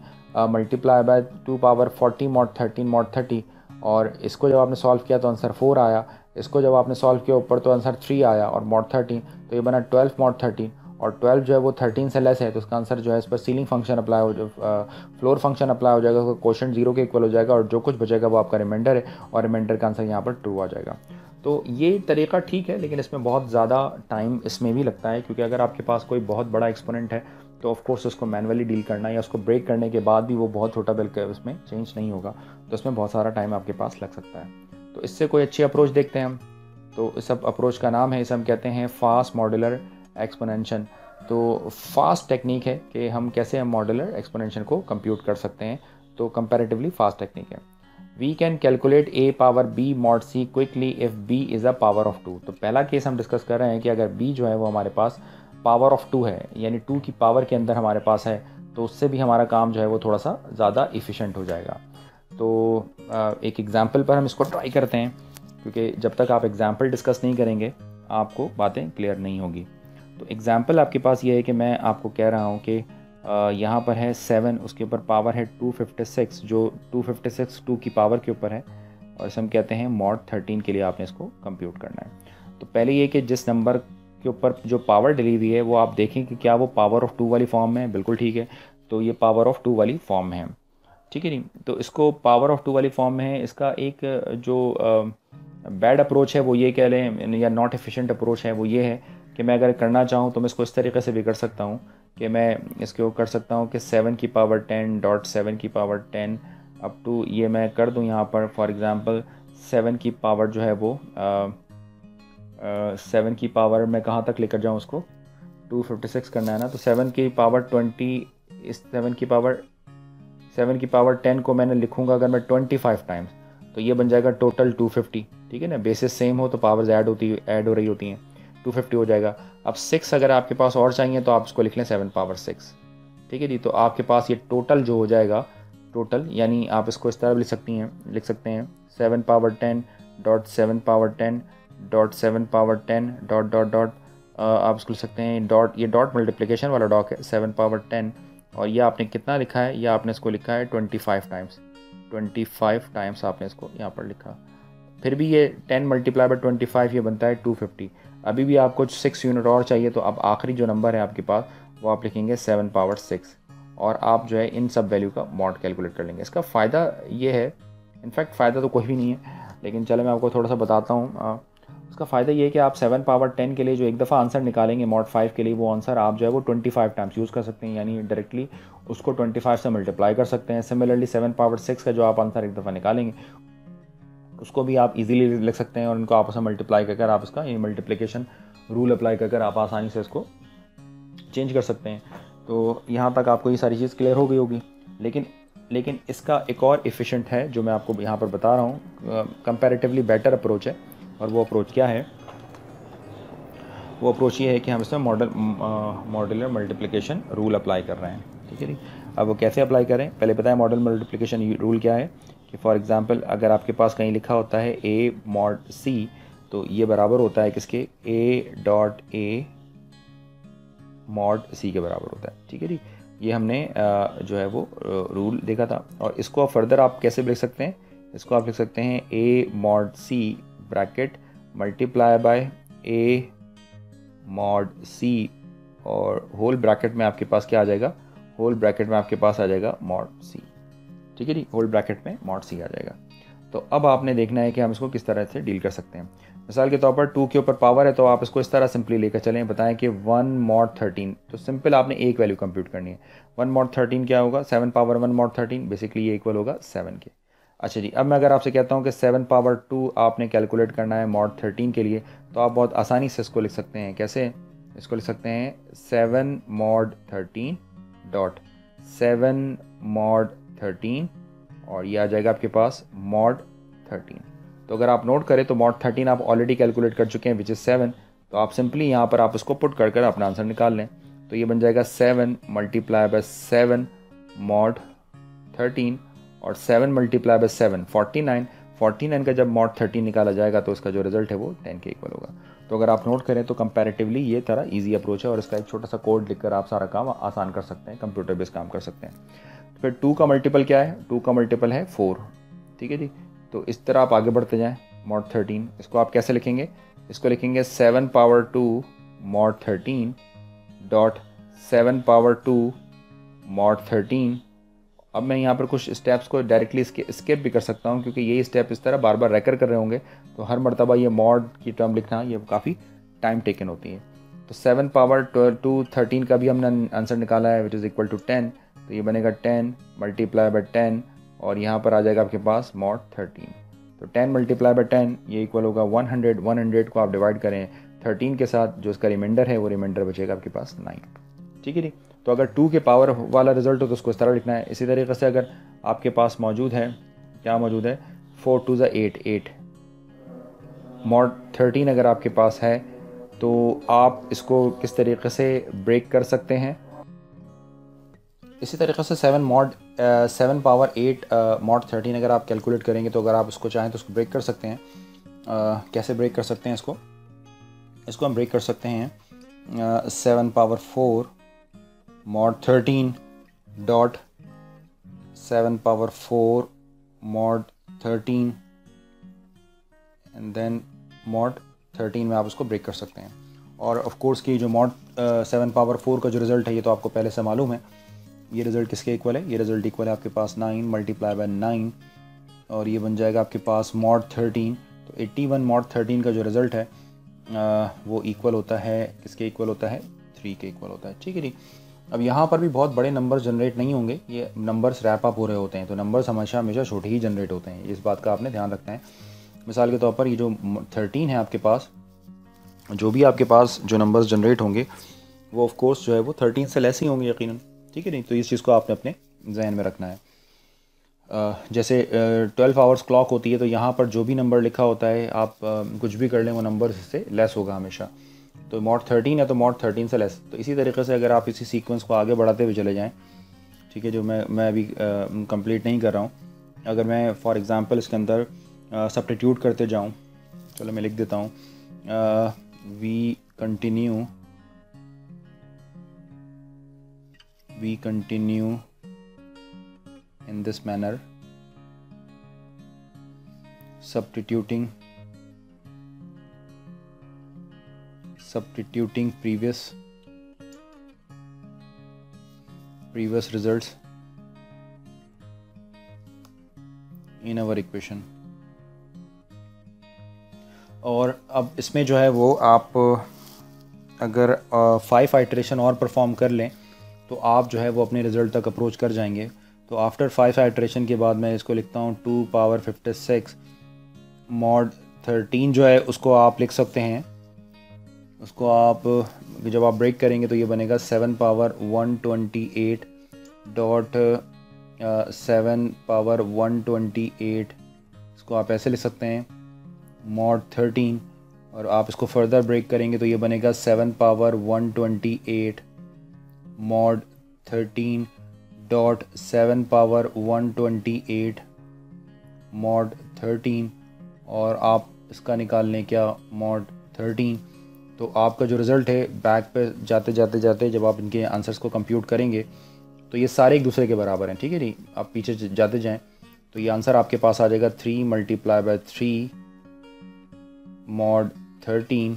multiply by 2 power 40 mod 13 mod 30, और इसको जब आपने सॉल्व किया तो आंसर 4 आया, इसको जब आपने सॉल्व किया ऊपर तो आंसर 3 आया, और mod 13 तो ये बना 12 mod 13, और 12 जो है वो 13 से लेस है, तो इसका आंसर जो है इस पर सीलिंग फंक्शन अप्लाई हो फ्लोर फंक्शन अप्लाई हो जाएगा, क्वोशंट 0 के इक्वल हो जाएगा, और जो कुछ बचेगा वो आपका रिमाइंडर है, और रिमाइंडर का आंसर यहाँ पर ट्रू आ जाएगा। तो ये तरीका ठीक है, लेकिन इसमें बहुत ज़्यादा टाइम इसमें भी लगता है, क्योंकि अगर आपके पास कोई बहुत बड़ा एक्सपोनेंट है तो ऑफ कोर्स उसको मैनुअली डील करना, या उसको ब्रेक करने के बाद भी वो बहुत छोटा बिल उसमें चेंज नहीं होगा, तो उसमें बहुत सारा टाइम आपके पास लग सकता है। तो इससे कोई अच्छी अप्रोच देखते हैं हम, तो इस सब अप्रोच का नाम है, इसे हम कहते हैं फास्ट मॉड्यूलर एक्सपोनेंशन। तो फास्ट टेक्निक है कि हम कैसे हम मॉड्यूलर एक्सपोनेंशन को कंप्यूट कर सकते हैं, तो कंपैरेटिवली फास्ट टेक्निक है। We can calculate a power b mod c quickly if b is a power of 2। तो पहला केस हम डिस्कस कर रहे हैं कि अगर b जो है वो हमारे पास पावर ऑफ 2 है, यानी 2 की पावर के अंदर हमारे पास है, तो उससे भी हमारा काम जो है वो थोड़ा सा ज़्यादा इफ़िशेंट हो जाएगा। तो एक एग्जाम्पल पर हम इसको ट्राई करते हैं, क्योंकि जब तक आप एग्जाम्पल डिस्कस नहीं करेंगे आपको बातें क्लियर नहीं होगी। तो एग्जाम्पल आपके पास ये है कि मैं आपको कह रहा हूँ कि यहाँ पर है 7, उसके ऊपर पावर है 256, जो 256 2 की पावर के ऊपर है, और इसे हम कहते हैं mod 13 के लिए आपने इसको कंप्यूट करना है। तो पहले ये कि जिस नंबर के ऊपर जो पावर डली हुई है वो आप देखें कि क्या वो पावर ऑफ 2 वाली फॉर्म में है, बिल्कुल ठीक है, तो ये पावर ऑफ 2 वाली फॉर्म में है, ठीक है नहीं। तो इसको पावर ऑफ 2 वाली फॉर्म में है, इसका एक जो बैड अप्रोच है वो ये कह लें, या नॉट एफिशिएंट अप्रोच है वो ये है कि मैं अगर करना चाहूँ तो मैं इसको इस तरीके से भी कर सकता हूँ कि मैं इसको कर सकता हूँ कि 7 की पावर 10 डॉट 7 की पावर 10 अप टू ये मैं कर दूँ यहाँ पर फॉर एग्ज़ाम्पल 7 की पावर जो है वो 7 की पावर मैं कहाँ तक लेकर जाऊँ उसको, 256 करना है ना, तो 7 की पावर 20, इस 7 की पावर 10 को मैंने लिखूँगा अगर मैं 25 टाइम्स, तो ये बन जाएगा टोटल 250, ठीक है ना। बेसिस सेम हो तो पावर्स ऐड हो रही होती हैं, 250 हो जाएगा। अब 6 अगर आपके पास और चाहिए तो आप इसको लिख लें 7 पावर 6, ठीक है जी। तो आपके पास ये टोटल जो हो जाएगा, टोटल यानी आप इसको इस तरह भी लिख सकते हैं 7 power 10 dot 7 power 10 dot 7 power 10 dot dot dot आप इसको लिख सकते हैं डॉट, ये डॉट मल्टीप्लिकेशन वाला डॉट है 7 पावर 10, और ये आपने कितना लिखा है, ये आपने इसको लिखा है 25 टाइम्स, 25 टाइम्स आपने इसको यहाँ पर लिखा। फिर भी ये 10 मल्टीप्लाई बाई 25 ये बनता है 250। अभी भी आपको 6 यूनिट और चाहिए, तो अब आखिरी जो नंबर है आपके पास वो आप लिखेंगे 7 पावर 6, और आप जो है इन सब वैल्यू का मॉड कैलकुलेट कर लेंगे। इसका फ़ायदा ये है, इनफैक्ट फ़ायदा तो कोई भी नहीं है, लेकिन चलो मैं आपको थोड़ा सा बताता हूँ। उसका फ़ायदा ये है कि आप 7 पावर 10 के लिए जो एक दफ़ा आंसर निकालेंगे mod 5 के लिए, वो आंसर आप जो है वो 25 टाइम्स यूज़ कर सकते हैं, यानी डायरेक्टली उसको 25 से मल्टीप्लाई कर सकते हैं। सिमिलरली 7 पावर 6 का जो आप आंसर एक दफ़ा निकालेंगे उसको भी आप इजीली लिख सकते हैं, और इनको आपस में मल्टीप्लाई कर आप इसका मल्टीप्लिकेशन रूल अप्लाई कर आप आसानी से इसको चेंज कर सकते हैं। तो यहाँ तक आपको ये सारी चीज़ क्लियर हो गई होगी। लेकिन इसका एक और एफिशिएंट है जो मैं आपको यहाँ पर बता रहा हूँ, कंपैरेटिवली बेटर अप्रोच है, और वो अप्रोच क्या है, वो अप्रोच ये है कि हम इसमें मॉड्यूलर मल्टीप्लिकेशन रूल अप्लाई कर रहे हैं, ठीक है जी। अब वो कैसे अप्लाई करें, पहले बताएं मॉड्यूलर मल्टीप्लिकेशन रूल क्या है। कि फॉर एग्जांपल अगर आपके पास कहीं लिखा होता है a mod c, तो ये बराबर होता है किसके, a dot a mod c के बराबर होता है, ठीक है जी। ये हमने जो है वो रूल देखा था, और इसको फर्दर आप कैसे लिख सकते हैं, इसको आप लिख सकते हैं a mod c bracket multiply by a mod c, और होल ब्रैकेट में आपके पास क्या आ जाएगा, होल ब्रैकेट में आपके पास आ जाएगा mod c, ठीक है जी, होल ब्रैकेट में mod c आ जाएगा। तो अब आपने देखना है कि हम इसको किस तरह से डील कर सकते हैं। मिसाल के तौर पर 2 के ऊपर पावर है, तो आप इसको इस तरह सिंपली लेकर चलें, बताएं कि 1 mod 13, तो सिंपल आपने एक वैल्यू कंप्यूट करनी है। 1 mod 13 क्या होगा, 7 पावर 1 mod 13, बेसिकली ये इक्वल होगा 7 के। अच्छा जी, अब मैं अगर आपसे कहता हूँ कि 7 पावर 2 आपने कैलकुलेट करना है mod 13 के लिए, तो आप बहुत आसानी से इसको लिख सकते हैं। कैसे, इसको लिख सकते हैं 7 mod 13 डॉट 7 mod 13, और ये आ जाएगा आपके पास mod 13। तो अगर आप नोट करें तो mod 13 आप ऑलरेडी कैलकुलेट कर चुके हैं विच इज़ 7, तो आप सिंपली यहाँ पर आप इसको पुट कर अपना आंसर निकाल लें। तो ये बन जाएगा 7 मल्टीप्लाई बाय 7 mod 13, और 7 मल्टीप्लाई बाय 7 49 का जब mod 13 निकाला जाएगा तो उसका जो रिजल्ट है वो 10 के इक्वल होगा। तो अगर आप नोट करें तो कंपैरेटिवली ये तरह ईजी अप्रोच है और इसका एक छोटा सा कोड लिखकर आप सारा काम आसान कर सकते हैं, कंप्यूटर बेस्ड काम कर सकते हैं। फिर 2 का मल्टीपल क्या है? 2 का मल्टीपल है 4, ठीक है जी। तो इस तरह आप आगे बढ़ते जाएं। मॉड 13 इसको आप कैसे लिखेंगे? इसको लिखेंगे 7 power 2 mod 13 dot 7 power 2 mod 13। अब मैं यहाँ पर कुछ स्टेप्स को डायरेक्टली स्किप भी कर सकता हूँ, क्योंकि ये स्टेप इस तरह बार बार रेकर कर रहे होंगे, तो हर मरतबा ये मॉड की टर्म लिखना ये काफ़ी टाइम टेकन होती है। तो 7 पावर 2 13 का भी हमने आंसर निकाला है, विच इज़ इक्वल टू 10। तो ये बनेगा 10 मल्टीप्लाई बाई 10 और यहाँ पर आ जाएगा आपके पास मॉड 13। तो 10 मल्टीप्लाई बाई 10 ये इक्वल होगा 100। 100 को आप डिवाइड करें 13 के साथ, जो इसका रिमाइंडर है वो रिमाइंडर बचेगा आपके पास 9, ठीक है जी। तो अगर 2 के पावर वाला रिजल्ट हो तो उसको इस तरह लिखना है। इसी तरीके से अगर आपके पास मौजूद है, क्या मौजूद है, 4 2 8 8 मॉड 13 अगर आपके पास है तो आप इसको किस तरीके से ब्रेक कर सकते हैं? इसी तरीके से 7 पावर 8 मॉड 13 अगर आप कैलकुलेट करेंगे तो अगर आप इसको चाहें तो उसको ब्रेक कर सकते हैं। कैसे ब्रेक कर सकते हैं इसको हम ब्रेक कर सकते हैं 7 power 4 mod 13 dot 7 power 4 mod 13 and then mod 13 में आप उसको ब्रेक कर सकते हैं। और ऑफ कोर्स की जो मॉड 7 पावर 4 का जो रिज़ल्ट है ये तो आपको पहले से मालूम है। ये रिज़ल्ट किसके इक्वल है? ये रिज़ल्ट इक्वल है आपके पास 9 मल्टीप्लाई बाय 9 और ये बन जाएगा आपके पास मॉड 13। तो 81 मॉड 13 का जो रिज़ल्ट है वो इक्वल होता है किसके इक्वल होता है? 3 के इक्वल होता है, ठीक है जी। अब यहाँ पर भी बहुत बड़े नंबर जनरेट नहीं होंगे, ये नंबर्स रैप अप हो रहे होते हैं, तो नंबर्स हमेशा छोटे ही जनरेट होते हैं, इस बात का आपने ध्यान रखना है। मिसाल के तौर पर ये जो 13 है आपके पास, जो भी आपके पास जो नंबर्स जनरेट होंगे वो ऑफ कोर्स जो है वो 13 से लेस ही होंगे यकीनन, ठीक है नहीं। तो इस चीज़ को आपने अपने जहन में रखना है। जैसे 12 आवर्स क्लॉक होती है तो यहाँ पर जो भी नंबर लिखा होता है आप कुछ भी कर लें वो नंबर से लेस होगा हमेशा। तो मॉड 13 है तो मॉड 13 से लेस। तो इसी तरीके से अगर आप इसी सीक्वेंस को आगे बढ़ाते हुए चले जाएं, ठीक है, जो मैं अभी कंप्लीट नहीं कर रहा हूँ, अगर मैं फॉर एग्ज़ाम्पल इसके अंदर सब्स्टिट्यूट करते जाऊँ, चलो मैं लिख देता हूँ we continue in this manner substituting previous results in our equation। और अब इसमें जो है वो आप अगर 5 आइटरेशन और परफॉर्म कर लें तो आप जो है वो अपने रिज़ल्ट तक अप्रोच कर जाएंगे। तो आफ्टर 5 आइटरेशन के बाद मैं इसको लिखता हूँ 2 पावर 56 मॉड 13 जो है उसको आप लिख सकते हैं। उसको आप जब आप ब्रेक करेंगे तो ये बनेगा 7 पावर 128 डॉट 7 पावर 128। इसको आप ऐसे लिख सकते हैं मॉड 13, और आप इसको फर्दर ब्रेक करेंगे तो ये बनेगा 7 power 128 mod 13 dot 7 power 128 mod 13, और आप इसका निकाल लें क्या मॉड 13। तो आपका जो रिज़ल्ट है बैक पे जाते जब आप इनके आंसर्स को कंप्यूट करेंगे तो ये सारे एक दूसरे के बराबर हैं, ठीक है जी। आप पीछे जाते जाएं तो ये आंसर आपके पास आ जाएगा 3 मल्टीप्लाई बाय 3 मॉड 13,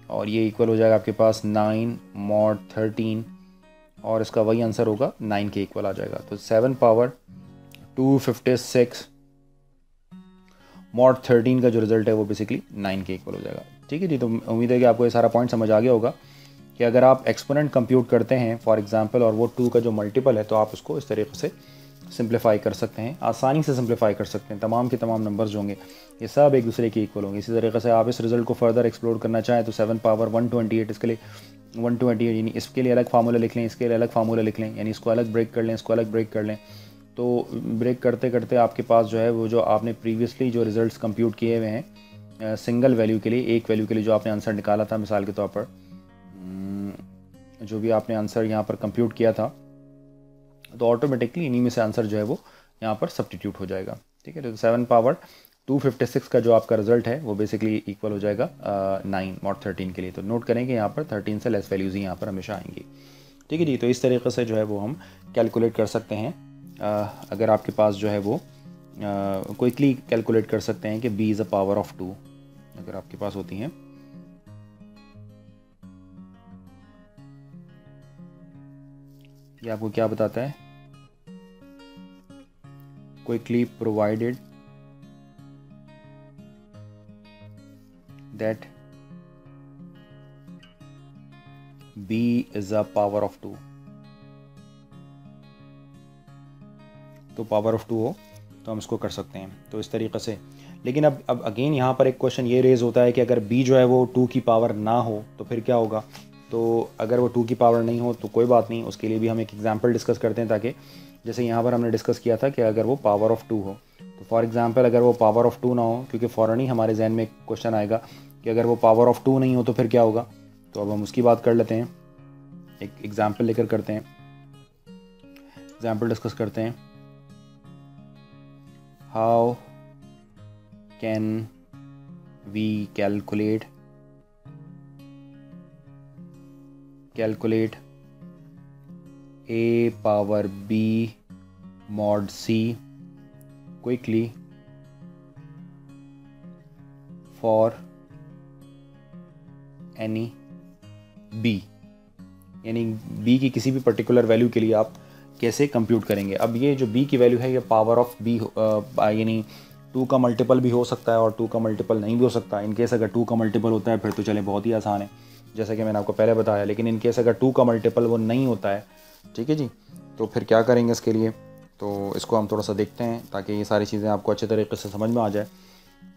और ये इक्वल हो जाएगा आपके पास 9 मॉड 13, और इसका वही आंसर होगा 9 के इक्वल आ जाएगा। तो 7 पावर 256 मॉड 13 का जो रिज़ल्ट है वो बेसिकली 9 के इक्वल हो जाएगा, ठीक है जी। तो उम्मीद है कि आपको ये सारा पॉइंट समझ आ गया होगा कि अगर आप एक्सपोनेंट कंप्यूट करते हैं फॉर एग्जांपल और वो 2 का जो मल्टीपल है तो आप उसको इस तरीके से सिंप्लीफाई कर सकते हैं, आसानी से सिंप्लीफाई कर सकते हैं। तमाम के तमाम नंबर्स जो होंगे ये सब एक दूसरे के इक्वल होंगे। इसी तरीके से आप इस रिज़ल्ट को फर्दर एक्सप्लोर करना चाहें तो 7 पावर 128, इसके लिए 128 यानी इसके लिए अलग फार्मूला लिख लें, इसके लिए अलग फार्मूला लिख लें, यानी इसको अलग ब्रेक कर लें, इसको अलग ब्रेक कर लें। तो ब्रेक करते करते आपके पास जो है वो जो आपने प्रीवियसली जो रिज़ल्ट्स कंप्यूट किए हुए हैं सिंगल वैल्यू के लिए, एक वैल्यू के लिए जो आपने आंसर निकाला था, मिसाल के तौर पर जो भी आपने आंसर यहाँ पर कंप्यूट किया था, तो ऑटोमेटिकली इन्हीं में से आंसर जो है वो यहाँ पर सब्स्टिट्यूट हो जाएगा, ठीक है। तो 7 पावर 256 का जो आपका रिजल्ट है वो बेसिकली इक्वल हो जाएगा 9 मॉड 13 के लिए। तो नोट करें कि यहाँ पर 13 से लेस वैल्यूज़ ही यहाँ पर हमेशा आएंगी। ठीक है जी। तो इस तरीके से जो है वो हम कैलकुलेट कर सकते हैं। अगर आपके पास जो है वो क्विकली कैलकुलेट कर सकते हैं कि b is a power of 2 अगर आपके पास होती हैं। ये आपको क्या बताता है? Quickly provided that b is a power of 2। तो पावर ऑफ 2 हो तो हम इसको कर सकते हैं। तो इस तरीके से, लेकिन अब अगेन यहाँ पर एक क्वेश्चन ये रेज होता है कि अगर b जो है वो 2 की पावर ना हो तो फिर क्या होगा। तो अगर वो 2 की पावर नहीं हो तो कोई बात नहीं, उसके लिए भी हम एक एग्जांपल डिस्कस करते हैं, ताकि जैसे यहाँ पर हमने डिस्कस किया था कि अगर वो पावर ऑफ 2 हो तो फॉर एग्जांपल अगर वो पावर ऑफ 2 ना हो, क्योंकि फ़ौरन ही हमारे जहन में एक क्वेश्चन आएगा कि अगर वो पावर ऑफ 2 नहीं हो तो फिर क्या होगा। तो अब हम उसकी बात कर लेते हैं, एक एग्जाम्पल लेकर करते हैं, एग्जाम्पल डिस्कस करते हैं। How can we calculate a power b mod c quickly for any b, यानी b की किसी भी पर्टिकुलर वैल्यू के लिए आप कैसे कंप्यूट करेंगे। अब ये जो b की वैल्यू है ये पावर ऑफ b यानी 2 का मल्टीपल भी हो सकता है और 2 का मल्टीपल नहीं भी हो सकता। इन केस अगर 2 का मल्टीपल होता है फिर तो चले बहुत ही आसान है, जैसा कि मैंने आपको पहले बताया। लेकिन इन केस अगर 2 का मल्टीपल वो नहीं होता है, ठीक है जी, तो फिर क्या करेंगे इसके लिए। तो इसको हम थोड़ा सा देखते हैं ताकि ये सारी चीज़ें आपको अच्छे तरीके से समझ में आ जाए।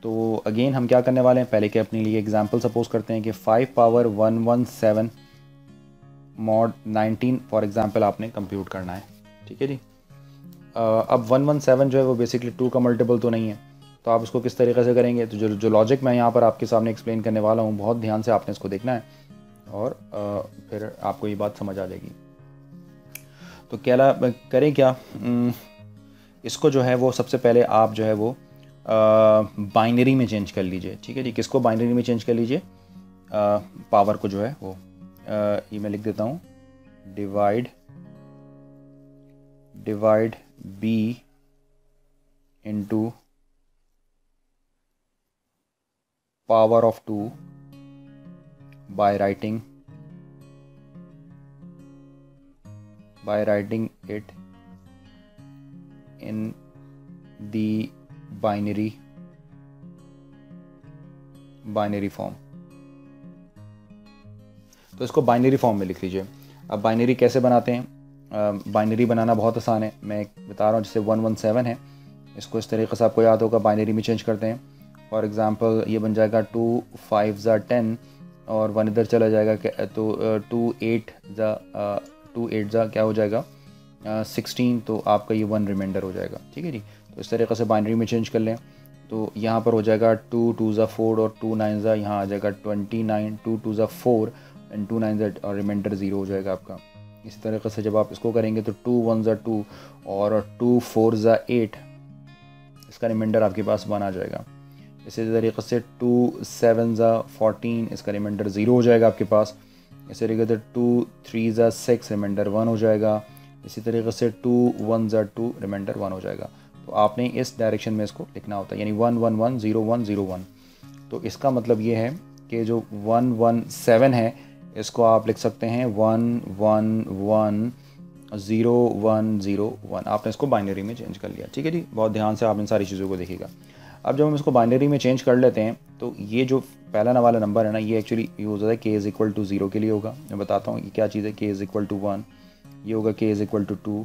तो अगेन हम क्या करने वाले हैं, पहले के अपने लिए एग्जांपल सपोज करते हैं कि 5 पावर 117 मॉड 19 फॉर एग्जांपल आपने कंप्यूट करना है। ठीक है जी। अब 117 जो है वो बेसिकली 2 का मल्टीपल तो नहीं है, तो आप इसको किस तरीके से करेंगे। तो जो लॉजिक मैं यहाँ पर आपके सामने एक्सप्लेन करने वाला हूँ, बहुत ध्यान से आपने इसको देखना है और फिर आपको ये बात समझ आ जाएगी। तो करें क्या, इसको जो है वो सबसे पहले आप जो है वो बाइनरी में चेंज कर लीजिए। ठीक है जी। किसको बाइनरी में चेंज कर लीजिए? पावर को जो है वो ये मैं लिख देता हूँ, divide b into power of 2 by writing it in the binary form. तो इसको बाइनरी फॉर्म में लिख लीजिए। अब बाइनरी कैसे बनाते हैं? बाइनरी बनाना बहुत आसान है, मैं बता रहा हूँ। जैसे 117 है, इसको इस तरीके से आपको याद होगा, बाइनरी में चेंज करते हैं। फॉर एग्जांपल ये बन जाएगा 2 5 10 और 1 इधर चला जाएगा, तो 2 8 क्या हो जाएगा 16, तो आपका ये 1 रिमाइंडर हो जाएगा। ठीक है जी। तो इस तरीके से बाइनरी में चेंज कर लें। तो यहाँ पर हो जाएगा 2 2 4 और 2 9 यहाँ आ जाएगा 29, 2 2 4 एंड 2 9 और रिमाइंडर 0 हो जाएगा आपका। इसी तरीके से जब आप इसको करेंगे तो 2 1 2 और 2 4 8, इसका रिमाइंडर आपके पास 1 आ जाएगा। इसी तरीके से 2 7 14, इसका रिमाइंडर 0 हो जाएगा आपके पास। इसी तरीके से 2 3 6, रिमाइंडर 1 हो जाएगा। इसी तरीके से 2 1 2, रिमाइंडर 1 हो जाएगा। तो आपने इस डायरेक्शन में इसको लिखना होता है, यानी 1 1 1 0 1 0 1। तो इसका मतलब ये है कि जो 117 है इसको आप लिख सकते हैं 1 1 1 0 1 0 1। आपने इसको बाइनरी में चेंज कर लिया। ठीक है जी। बहुत ध्यान से आप इन सारी चीज़ों को देखिएगा। अब जब हम इसको बाइनरी में चेंज कर लेते हैं तो ये जो पहला वाला नंबर है ना, ये एक्चुअली यूज़ होता है k इज़ इक्वल टू 0 के लिए होगा। मैं बताता हूँ ये क्या चीज़ है। k इज़ इक्वल टू 1, ये होगा k इज़ इक्वल टू 2,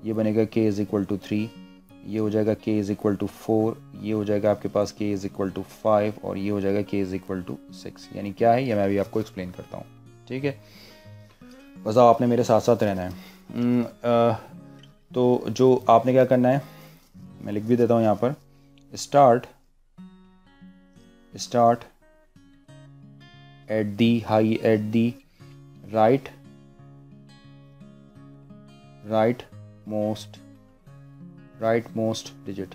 ये बनेगा k इज़ इक्वल टू 3, ये हो जाएगा k इज़ इक्वल टू 4, ये हो जाएगा आपके पास k इज़ इक्वल टू 5 और ये हो जाएगा k इज़ इक्वल टू 6। यानी क्या है ये मैं अभी आपको एक्सप्लेन करता हूँ। ठीक है, बस आपने मेरे साथ साथ रहना है। तो जो आपने क्या करना है मैं लिख भी देता हूँ यहाँ पर, start at the rightmost digit।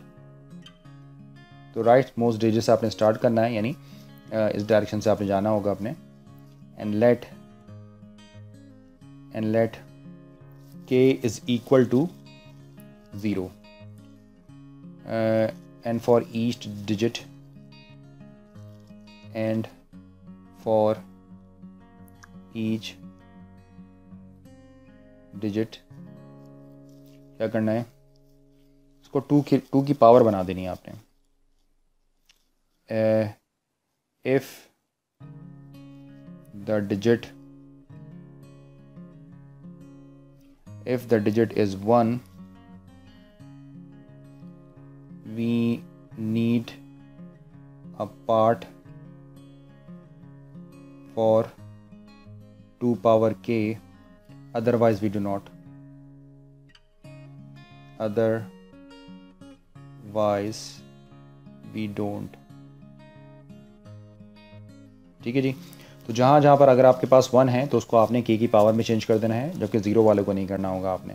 तो राइट मोस्ट डिजिट से आपने स्टार्ट करना है, यानी इस डायरेक्शन से आपने जाना होगा अपने। And let k is equal to 0 and for each digit and for each digit क्या करना है, इसको 2 की पावर बना देनी है आपने। if the digit is 1, we need a part for 2 power k, otherwise we do not, ठीक है जी। तो जहाँ जहाँ पर अगर आपके पास 1 है तो उसको आपने k की पावर में चेंज कर देना है, जबकि 0 वाले को नहीं करना होगा आपने।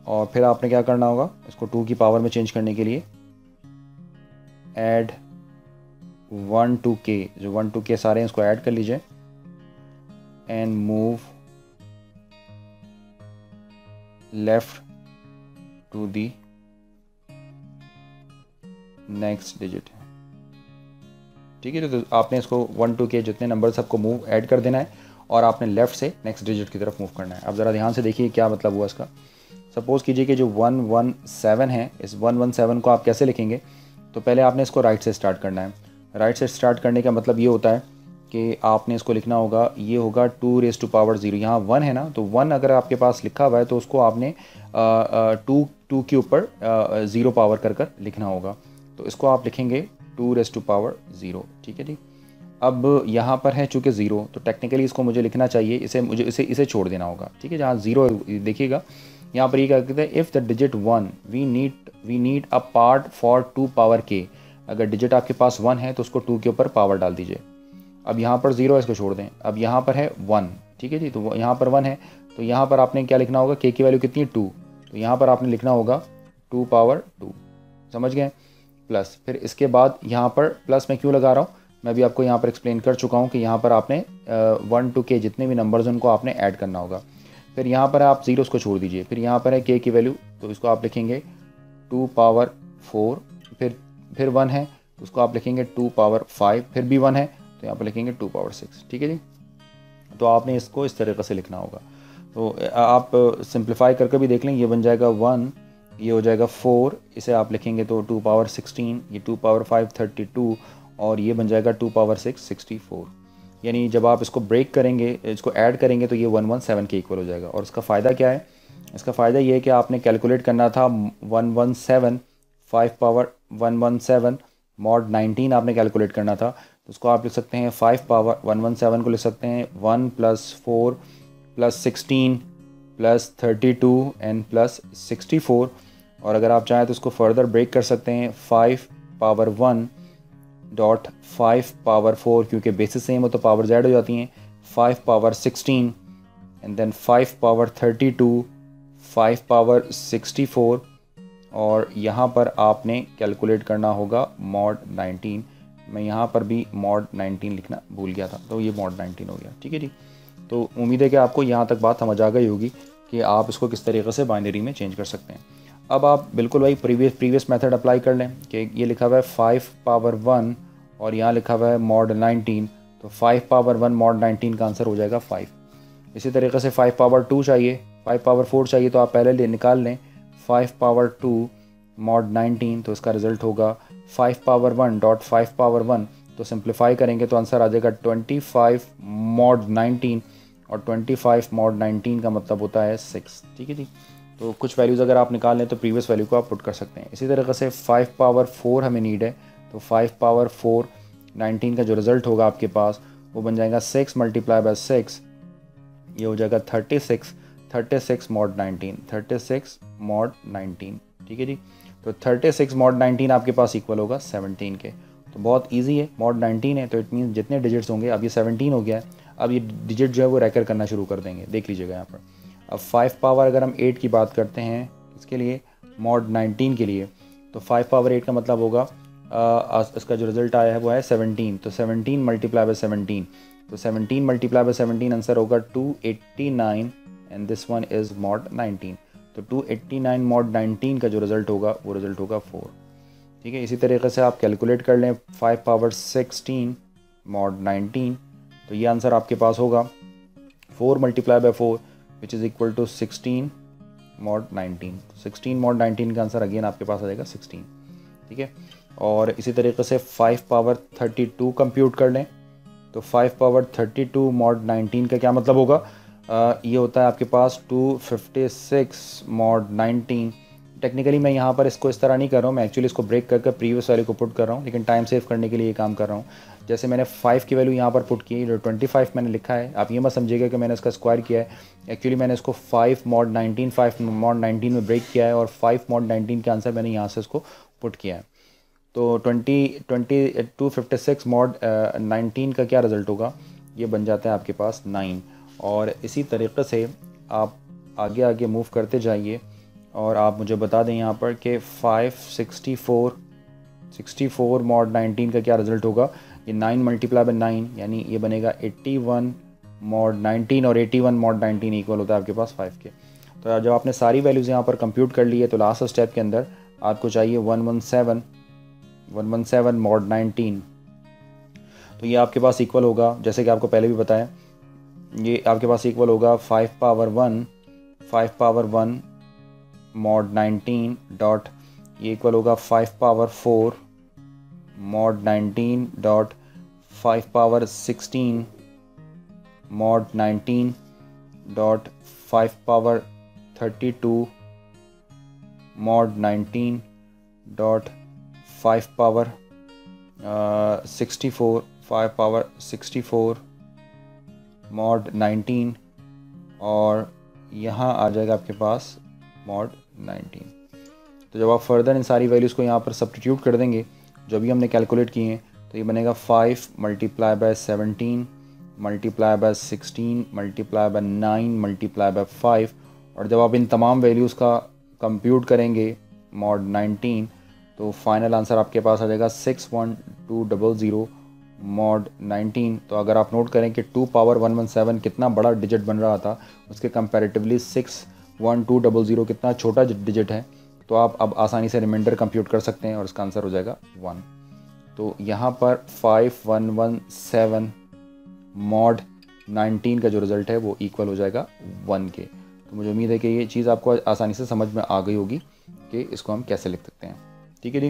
और फिर आपने क्या करना होगा, इसको 2 की पावर में चेंज करने के लिए ऐड 1 to k, जो 1 to k सारे हैं इसको ऐड कर लीजिए and move left to the next digit, ठीक है। तो आपने इसको 1 to k जितने नंबर सबको मूव ऐड कर देना है और आपने लेफ्ट से नेक्स्ट डिजिट की तरफ मूव करना है। अब ज़रा ध्यान से देखिए क्या मतलब हुआ इसका। सपोज़ कीजिए कि जो 117 है, इस 117 को आप कैसे लिखेंगे, तो पहले आपने इसको राइट से स्टार्ट करना है। राइट से स्टार्ट करने का मतलब ये होता है कि आपने इसको लिखना होगा, ये होगा 2 raised to power 0, यहाँ 1 है ना, तो 1 अगर आपके पास लिखा हुआ है तो उसको आपने 2 के ऊपर 0 पावर कर लिखना होगा। तो इसको आप लिखेंगे 2 raised to power 0, ठीक है जी। अब यहाँ पर है चूँकि 0, तो टेक्निकली इसको मुझे लिखना चाहिए, इसे छोड़ देना होगा, ठीक है। जहाँ 0 देखिएगा यहाँ पर ये क्या कहते हैं, if the digit 1 we need a part for 2 power k, अगर डिजिट आपके पास 1 है तो उसको 2 के ऊपर पावर डाल दीजिए। अब यहाँ पर 0 है, इसको छोड़ दें। अब यहाँ पर है 1, ठीक है जी, तो यहाँ पर 1 है, तो यहाँ पर आपने क्या लिखना होगा, k की वैल्यू कितनी है 2, तो यहाँ पर आपने लिखना होगा 2 power 2, समझ गए, प्लस। फिर इसके बाद यहाँ पर प्लस मैं क्यों लगा रहा हूँ, मैं भी आपको यहाँ पर एक्सप्लेन कर चुका हूँ कि यहाँ पर आपने 1 to k जितने भी नंबर्स उनको आपने ऐड करना होगा। फिर यहाँ पर आप 0 को छोड़ दीजिए। फिर यहाँ पर है k की वैल्यू, तो इसको आप लिखेंगे 2 power 4, फिर 1 है तो उसको आप लिखेंगे 2 power 5, फिर भी 1 है तो यहाँ पर लिखेंगे 2 power 6, ठीक है जी। तो आपने इसको इस तरीके से लिखना होगा। तो आप सिंप्लीफाई करके भी देख लें, ये बन जाएगा 1, ये हो जाएगा 4, इसे आप लिखेंगे तो 2 power 16, ये 2 power 5 32, और ये बन जाएगा 2 power 6 64। यानी जब आप इसको ब्रेक करेंगे, इसको ऐड करेंगे तो ये 117 के इक्वल हो जाएगा। और इसका फ़ायदा क्या है, इसका फ़ायदा ये है कि आपने कैलकुलेट करना था 117 5 power 117 mod 19 आपने कैलकुलेट करना था, तो उसको आप लिख सकते हैं 5 power 117 को लिख सकते हैं 1 + 4 + 16 + 32 एंड प्लस 64। और अगर आप चाहें तो उसको फर्दर ब्रेक कर सकते हैं 5 power 1 डॉट 5 power 4, क्योंकि बेसिस सेम हो तो पावर ज़्यादा हो जाती हैं, 5 power 16 and then 5 power 32 5 power 64, और यहाँ पर आपने कैलकुलेट करना होगा mod 19। मैं यहाँ पर भी mod 19 लिखना भूल गया था, तो ये mod 19 हो गया, ठीक है जी। तो उम्मीद है कि आपको यहाँ तक बात समझ आ गई होगी कि आप इसको किस तरीके से बाइनरी में चेंज कर सकते हैं। अब आप बिल्कुल वही प्रीवियस मेथड अप्लाई कर लें कि ये लिखा हुआ है 5 power 1 और यहाँ लिखा हुआ है mod 19, तो 5 power 1 mod 19 का आंसर हो जाएगा 5। इसी तरीके से 5 power 2 चाहिए, 5 power 4 चाहिए, तो आप पहले निकाल लें 5 power 2 mod 19, तो इसका रिज़ल्ट होगा 5 power 1 डॉट 5 power 1, तो सिंप्लीफाई करेंगे तो आंसर आ जाएगा 25 mod 19, और 25 mod 19 का मतलब होता है 6, ठीक है जी। तो कुछ वैल्यूज़ अगर आप निकाल लें तो प्रीवियस वैल्यू को आप पुट कर सकते हैं। इसी तरीके से 5 power 4 हमें नीड है, तो 5 power 4 19 का जो रिज़ल्ट होगा आपके पास वो बन जाएगा 6 × 6, ये हो जाएगा 36 mod 19, 36 mod 19, ठीक है जी। तो 36 mod 19 आपके पास इक्वल होगा 17 के। तो बहुत इजी है, mod 19 है तो इट मीन जितने डिजिट्स होंगे, अब ये 17 हो गया है, अब ये डिजिट जो है वो रेकर करना शुरू कर देंगे, देख लीजिएगा यहाँ पर। अब 5 पावर अगर हम 8 की बात करते हैं इसके लिए mod 19 के लिए, तो 5 power 8 का मतलब होगा इसका जो रिजल्ट आया है वो है 17, तो 17 मल्टीप्लाई बाय 17, तो 17 मल्टीप्लाई बाय 17 आंसर होगा 289 and this one is mod 19, तो 289 मॉड 19 का जो रिज़ल्ट होगा वो रिज़ल्ट होगा 4। ठीक है, इसी तरीके से आप कैलकुलेट कर लें 5 पावर 16 मॉड 19, तो ये आंसर आपके पास होगा 4 multiply by 4 which is equal to 16 mod 19, 16 mod 19 का आंसर अगेन आपके पास आ जाएगा 16। ठीक है, और इसी तरीके से 5 पावर 32 कंप्यूट कर लें, तो 5 पावर 32 मॉड 19 का क्या मतलब होगा, ये होता है आपके पास 256 मॉड 19। टेक्निकली मैं यहाँ पर इसको इस तरह नहीं कर रहा हूँ, मैं एक्चुअली इसको ब्रेक करके प्रीवियस वाले को पुट कर रहा हूँ, लेकिन टाइम सेव करने के लिए ये काम कर रहा हूँ। जैसे मैंने 5 की वैल्यू यहाँ पर पुट की, जो 25 मैंने लिखा है, आप ये मत समझिएगा कि मैंने इसका स्क्वायर किया है, एक्चुअली मैंने इसको 5 मॉड 19 में ब्रेक किया है और 5 मॉड 19 के आंसर मैंने यहाँ से इसको पुट किया है। तो 256 मॉड 19 का क्या रिज़ल्ट होगा, ये बन जाता है आपके पास 9। और इसी तरीके से आप आगे आगे मूव करते जाइए और आप मुझे बता दें यहाँ पर कि 64 मॉड 19 का क्या रिज़ल्ट होगा, ये 9 मल्टीप्लाई बाय 9 यानी ये बनेगा 81 मॉड 19, और 81 मॉड 19 इक्वल होता है आपके पास 5 के। तो जब आपने सारी वैल्यूज़ यहाँ पर कंप्यूट कर ली है, तो लास्ट स्टेप के अंदर आपको चाहिए 117 मॉड 19, तो ये आपके पास इक्वल होगा, जैसे कि आपको पहले भी बताया, ये आपके पास इक्वल होगा 5 पावर 1 मॉड 19 डॉट, ये इक्वल होगा 5 power 4 mod 19 dot 5 power 16 mod 19 dot 5 power 32 mod 19 dot 5 power 64 mod 19, और यहाँ आ जाएगा आपके पास मॉड 19। तो जब आप फर्दर इन सारी वैल्यूज़ को यहाँ पर सब्स्टिट्यूट कर देंगे जो भी हमने कैलकुलेट किए हैं, तो ये बनेगा 5 multiply by 17 multiply by 16 multiply by 9 multiply by 5, और जब आप इन तमाम वैल्यूज़ का कंप्यूट करेंगे मॉड 19, तो फाइनल आंसर आपके पास आ जाएगा 61200 मॉड 19। तो अगर आप नोट करें कि 2 पावर 117 कितना बड़ा डिजिट बन रहा था, उसके कंपैरेटिवली 61200 कितना छोटा डिजिट है, तो आप अब आसानी से रिमाइंडर कंप्यूट कर सकते हैं और इसका आंसर हो जाएगा 1। तो यहाँ पर 5117 मॉड 19 का जो रिज़ल्ट है वो इक्वल हो जाएगा 1 के। तो मुझे उम्मीद है कि ये चीज़ आपको आसानी से समझ में आ गई होगी कि इसको हम कैसे लिख सकते हैं। ठीक है जी,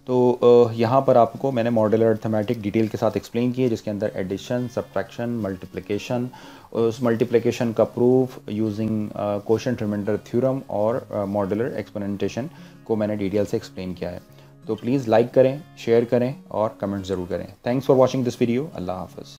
तो यहाँ पर आपको मैंने मॉड्यूलर अर्थमेटिक डिटेल के साथ एक्सप्लेन किया, जिसके अंदर एडिशन, सब्ट्रैक्शन, मल्टीप्लिकेशन, उस मल्टीप्लिकेशन का proof using quotient remainder theorem और मॉड्यूलर एक्सपोनेंटेशन को मैंने डिटेल से एक्सप्लेन किया है। तो प्लीज़ लाइक करें, शेयर करें और कमेंट ज़रूर करें। Thanks for watching this video. अल्लाह हाफ़िज़।